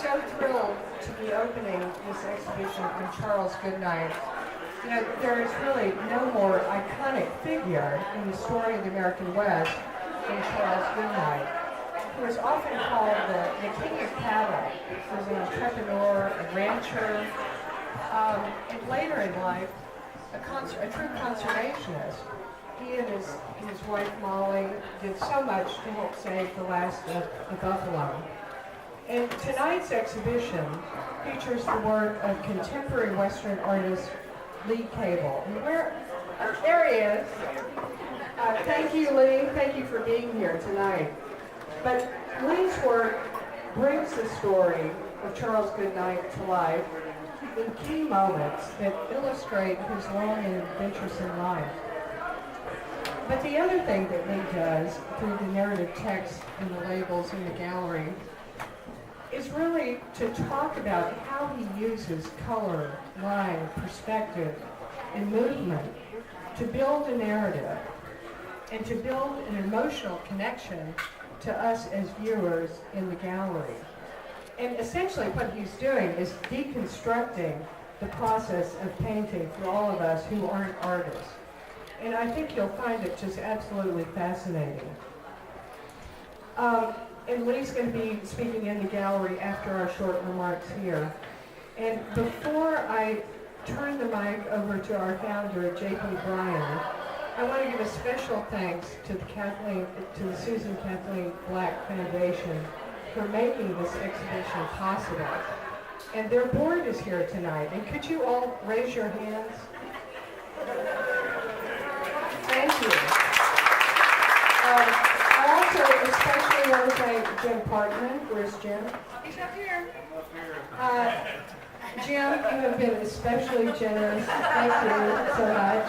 so thrilled to be opening this exhibition on Charles Goodnight. You know, there is really no more iconic figure in the story of the American West than Charles Goodnight, who is often called the king of cattle. He was an entrepreneur, a rancher, and later in life, a true conservationist. He and his wife Molly did so much to help save the last of the buffalo. And tonight's exhibition features the work of contemporary Western artist Lee Cable. And there he is. Thank you, Lee. Thank you for being here tonight. But Lee's work brings the story of Charles Goodnight to life in key moments that illustrate his long and adventuresome life. But the other thing that Lee does through the narrative text and the labels in the gallery is really to talk about how he uses color, line, perspective, and movement to build a narrative and to build an emotional connection to us as viewers in the gallery. And essentially what he's doing is deconstructing the process of painting for all of us who aren't artists. And I think you'll find it just absolutely fascinating. And Lee's going to be speaking in the gallery after our short remarks here. And before I turn the mic over to our founder, J.P. Bryan, I want to give a special thanks to the Susan Kathleen Black Foundation for making this exhibition possible. And their board is here tonight. And could you all raise your hands? Thank you. I also especially want to thank Jim Parkman. Where's Jim? He's up here. Jim, you have been especially generous. Thank you so much.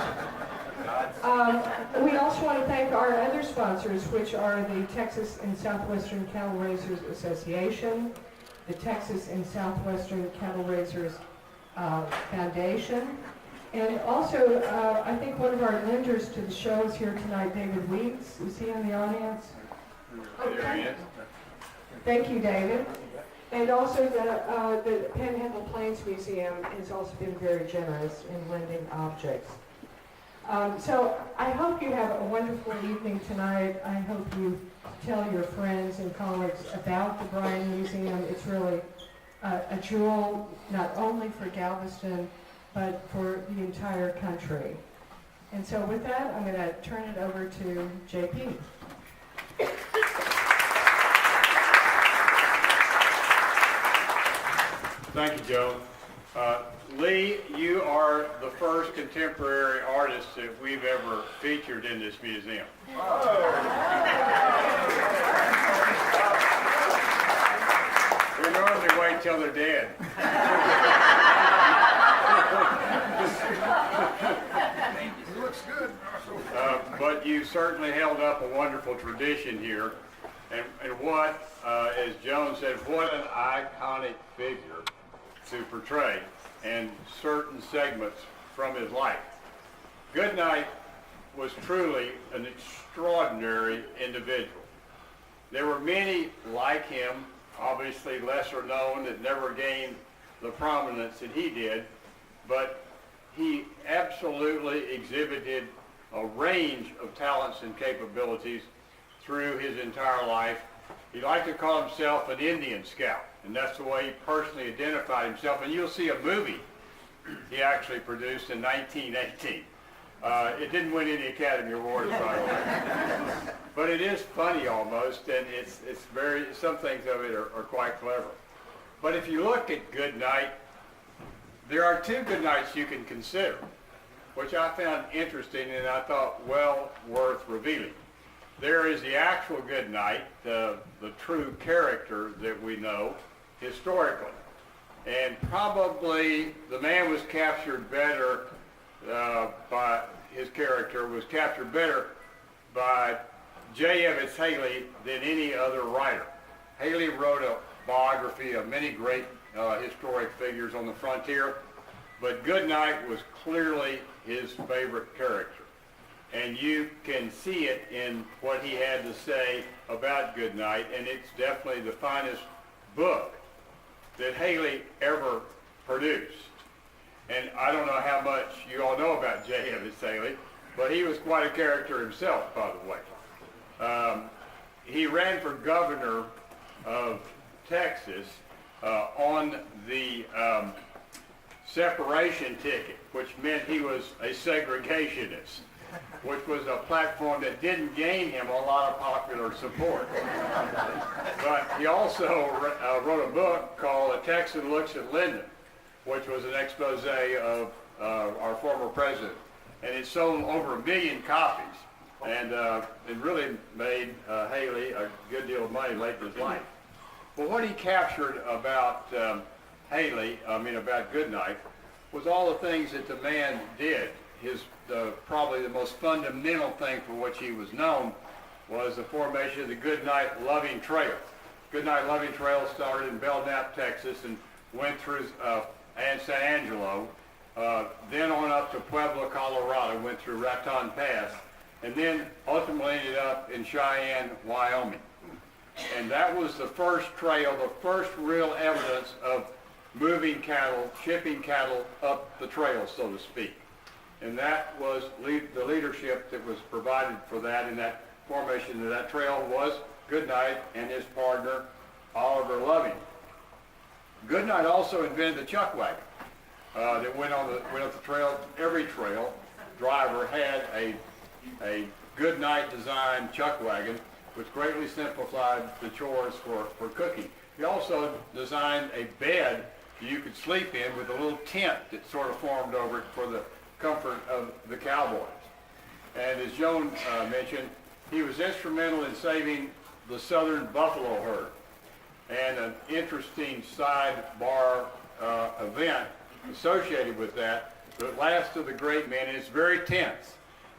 We also want to thank our other sponsors, which are the Texas and Southwestern Cattle Raisers Association, the Texas and Southwestern Cattle Raisers Foundation, and also I think one of our lenders to the show is here tonight, David Weeks. Is he in the audience? Okay. Thank you, David. And also the Panhandle Plains Museum has also been very generous in lending objects. So I hope you have a wonderful evening tonight. I hope you tell your friends and colleagues about the Bryan Museum. It's really a jewel not only for Galveston, but for the entire country. And so with that, I'm going to turn it over to JP. Thank you, Joe. Lee, you are the first contemporary artist that we've ever featured in this museum. We normally wait till they're dead. He looks good. But you certainly held up a wonderful tradition here. And what, as Joan said, what an iconic figure to portray and certain segments from his life. Goodnight was truly an extraordinary individual. There were many like him, obviously lesser known, that never gained the prominence that he did, but he absolutely exhibited a range of talents and capabilities through his entire life. He liked to call himself an Indian scout, and that's the way he personally identified himself. And you'll see a movie he actually produced in 1918. It didn't win any Academy Awards, by the way. But it is funny almost, and it's very, some things of it are quite clever. But if you look at Goodnight, there are two Goodnights you can consider, which I found interesting and I thought well worth revealing. There is the actual Goodnight, the true character that we know historically. And probably the man was captured better by his character, was captured better by J. Evetts Haley than any other writer. Haley wrote a biography of many great historic figures on the frontier, but Goodnight was clearly his favorite character. And you can see it in what he had to say about Goodnight, and it's definitely the finest book that Haley ever produced. And I don't know how much you all know about J. Evis Haley, but he was quite a character himself, by the way. He ran for governor of Texas on the separation ticket, which meant he was a segregationist, which was a platform that didn't gain him a lot of popular support. But he also wrote a book called A Texan Looks at Lyndon, which was an expose of our former president. And it sold over 1 million copies, and it really made Haley a good deal of money late in his life. But what he captured about about Goodnight, was all the things that the man did. Probably the most fundamental thing for which he was known was the formation of the Goodnight Loving Trail. Goodnight Loving Trail started in Belknap, Texas, and went through San Angelo, then on up to Pueblo, Colorado, went through Raton Pass, and then ultimately ended up in Cheyenne, Wyoming. And that was the first trail, the first real evidence of moving cattle, shipping cattle up the trail, so to speak. And that was the leadership that was provided for that in that formation of that trail was Goodnight and his partner, Oliver Loving. Goodnight also invented the chuck wagon that went up the trail. Every trail driver had a Goodnight designed chuck wagon, which greatly simplified the chores for cooking. He also designed a bed you could sleep in with a little tent that sort of formed over it for the comfort of the cowboys. And as Joan mentioned, he was instrumental in saving the southern buffalo herd. And an interesting sidebar event associated with that, the last of the great men, and it's very tense.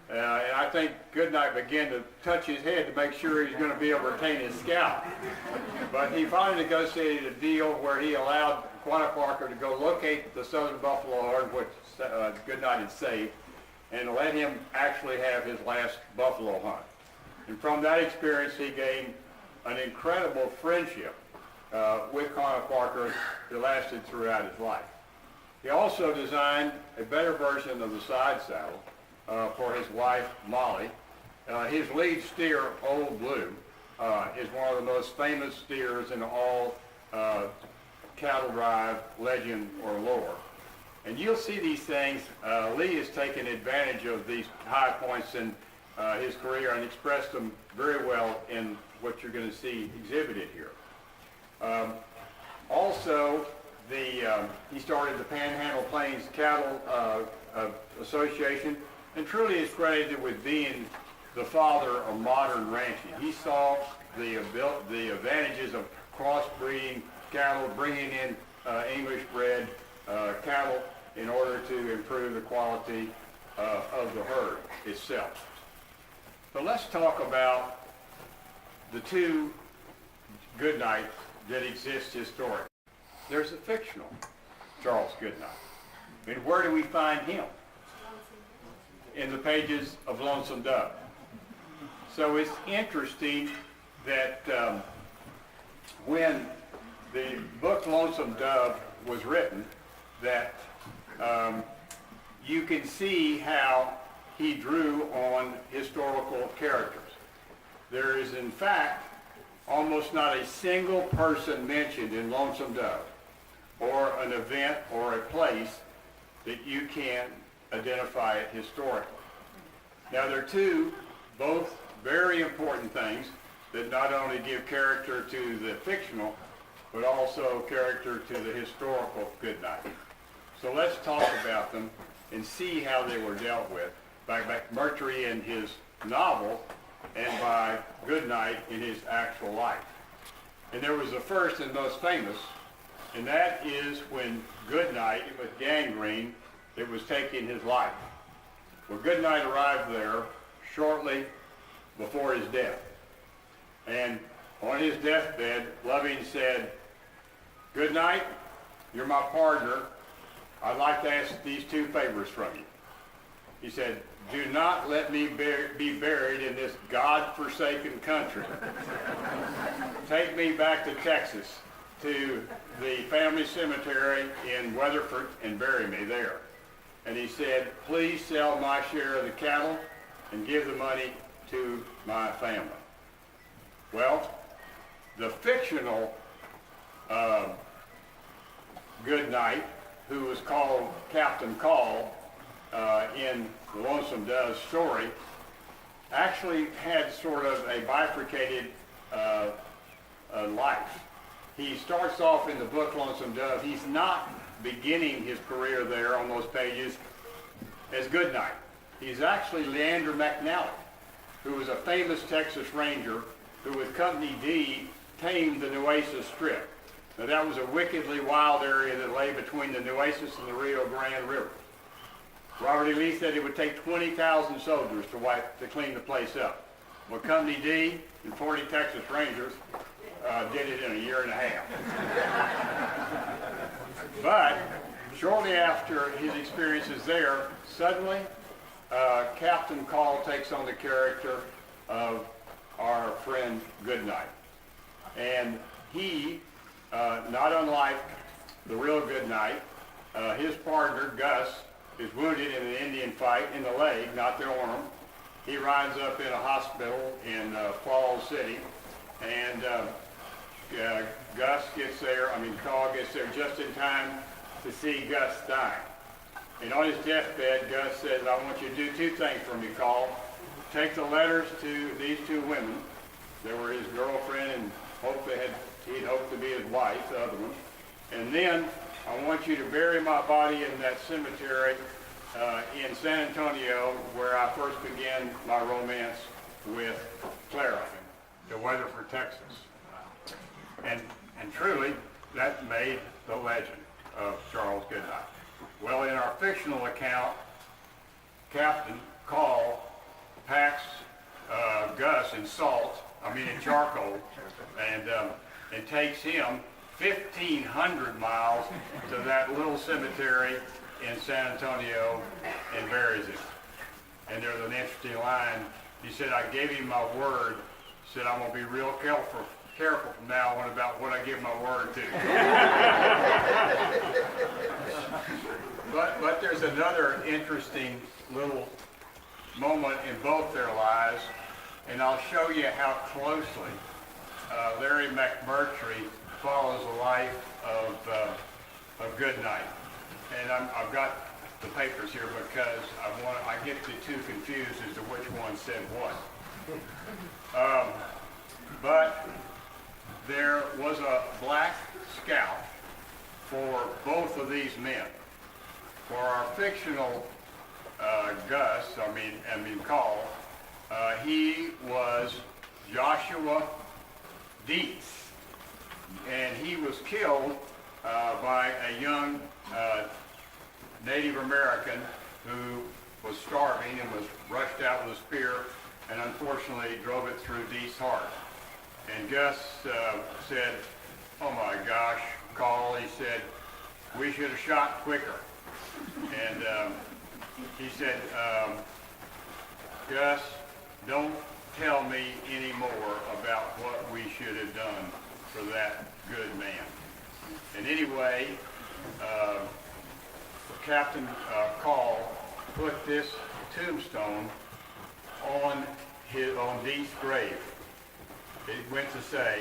And I think Goodnight began to touch his head to make sure he's going to be able to retain his scalp. But he finally negotiated a deal where he allowed Quanah Parker to go locate the southern buffalo herd, which Goodnight had saved, and let him actually have his last buffalo hunt. And from that experience, he gained an incredible friendship with Quanah Parker that lasted throughout his life. He also designed a better version of the side saddle for his wife, Molly. His lead steer, Old Blue, is one of the most famous steers in all cattle drive legend or lore. And you'll see these things. Lee has taken advantage of these high points in his career and expressed them very well in what you're going to see exhibited here. Also, he started the Panhandle Plains Cattle Association, and truly is credited with being the father of modern ranching. He saw the advantages of crossbreeding cattle, bringing in English-bred cattle in order to improve the quality of the herd itself. But let's talk about the two Goodnights that exist historically. There's a fictional Charles Goodnight. And where do we find him? In the pages of Lonesome Dove. So it's interesting that when the book Lonesome Dove was written, that you can see how he drew on historical characters. There is, in fact, almost not a single person mentioned in Lonesome Dove, or an event or a place that you can identify it historically. Now, there are two, both very important things that not only give character to the fictional, but also character to the historical Goodnight. So let's talk about them and see how they were dealt with by McMurtry in his novel and by Goodnight in his actual life. And there was the first and most famous, and that is when Goodnight, with gangrene, that was taking his life. Well, Goodnight arrived there shortly before his death. And on his deathbed, Loving said, "Goodnight, you're my partner. I'd like to ask these two favors from you." He said, "Do not let me be buried in this God-forsaken country. Take me back to Texas to the family cemetery in Weatherford and bury me there. And he said, please sell my share of the cattle and give the money to my family. Well, the fictional Goodnight, who was called Captain Call in the Lonesome Dove's story, actually had sort of a bifurcated life. He starts off in the book Lonesome Dove. He's not beginning his career there on those pages as Goodnight. He's actually Leander McNally, who was a famous Texas Ranger who with Company D tamed the Nueces Strip. Now that was a wickedly wild area that lay between the Nueces and the Rio Grande River. Robert E. Lee said it would take 20,000 soldiers to clean the place up. Well, Company D and 40 Texas Rangers did it in a year and a half. But shortly after his experiences there, suddenly Captain Call takes on the character of our friend Goodnight. And he, not unlike the real Goodnight, his partner, Gus, is wounded in an Indian fight in the leg, not the arm. He rides up in a hospital in Falls City, and Call gets there just in time to see Gus die. And on his deathbed, Gus says, I want you to do two things for me, Call. Take the letters to these two women. They were his girlfriend, and he'd hoped to be his wife, the other one. And then I want you to bury my body in that cemetery in San Antonio, where I first began my romance with Clara, in Weatherford, Texas. And truly, that made the legend of Charles Goodnight. Well, in our fictional account, Captain Call packs Gus in charcoal, and takes him 1,500 miles to that little cemetery in San Antonio and buries him. And there's an interesting line. He said, I gave him my word. He said, I'm going to be real careful from now on about what I give my word to. But there's another interesting little moment in both their lives, and I'll show you how closely Larry McMurtry follows the life of Goodnight. And I've got the papers here because I get the two confused as to which one said what. But there was a black scout for both of these men. For our fictional Call, he was Joshua Dietz, and he was killed by a young Native American who was starving and was rushed out with a spear and unfortunately drove it through Dietz's heart. And Gus said, oh my gosh, Call, he said, we should have shot quicker. And he said, Gus, don't tell me any more about what we should have done for that good man. And anyway, Captain Call put this tombstone on Dee's grave. It went to say,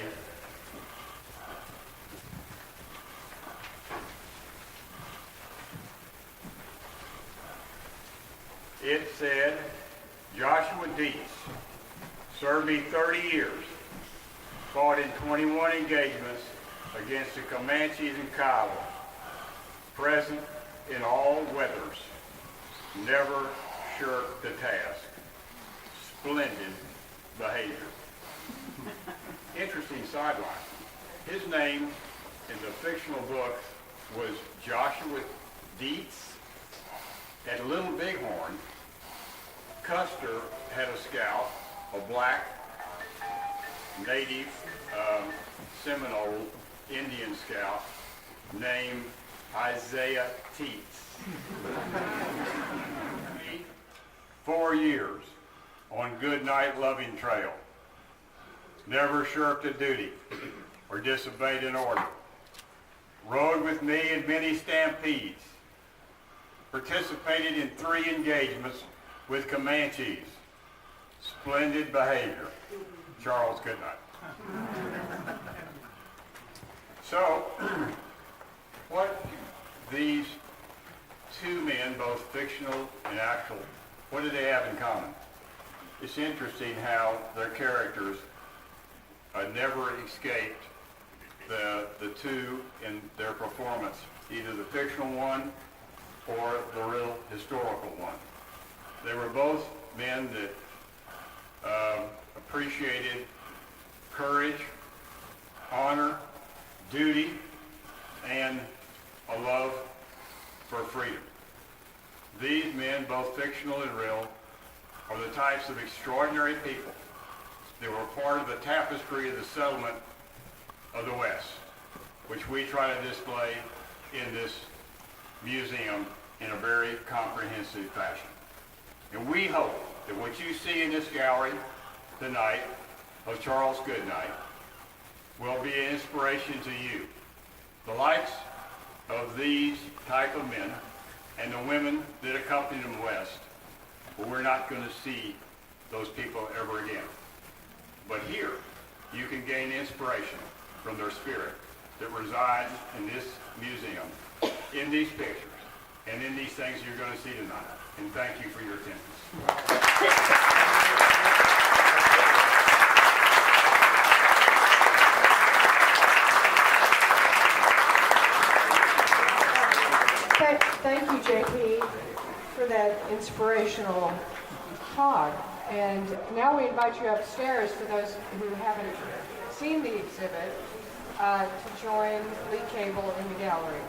it said, Joshua Dietz served me 30 years, fought in 21 engagements against the Comanches and Kiowa, present in all weathers, never shirked the task. Splendid behavior. Interesting sideline. His name in the fictional book was Joshua Dietz. At Little Bighorn, Custer had a scout, a black native Seminole Indian scout named Isaiah Teets. 4 years on Goodnight Loving Trail. Never shirked a duty or disobeyed an order. rode with me in many stampedes, participated in 3 engagements with Comanches. Splendid behavior. Charles Goodnight. So, what these 2 men, both fictional and actual, what do they have in common? It's interesting how their characters never escaped the 2 in their performance, either the fictional one or the real historical one. They were both men that appreciated courage, honor, duty, and a love for freedom. These men, both fictional and real, are the types of extraordinary people that were part of the tapestry of the settlement of the West, which we try to display in this museum in a very comprehensive fashion. And we hope that what you see in this gallery tonight of Charles Goodnight will be an inspiration to you. The likes of these type of men and the women that accompany them west, but we're not going to see those people ever again. But here, you can gain inspiration from their spirit that resides in this museum, in these pictures, and in these things you're going to see tonight. And thank you for your attendance. Thank you, JP, for that inspirational talk. And now we invite you upstairs, for those who haven't seen the exhibit, to join Lee Cable in the gallery.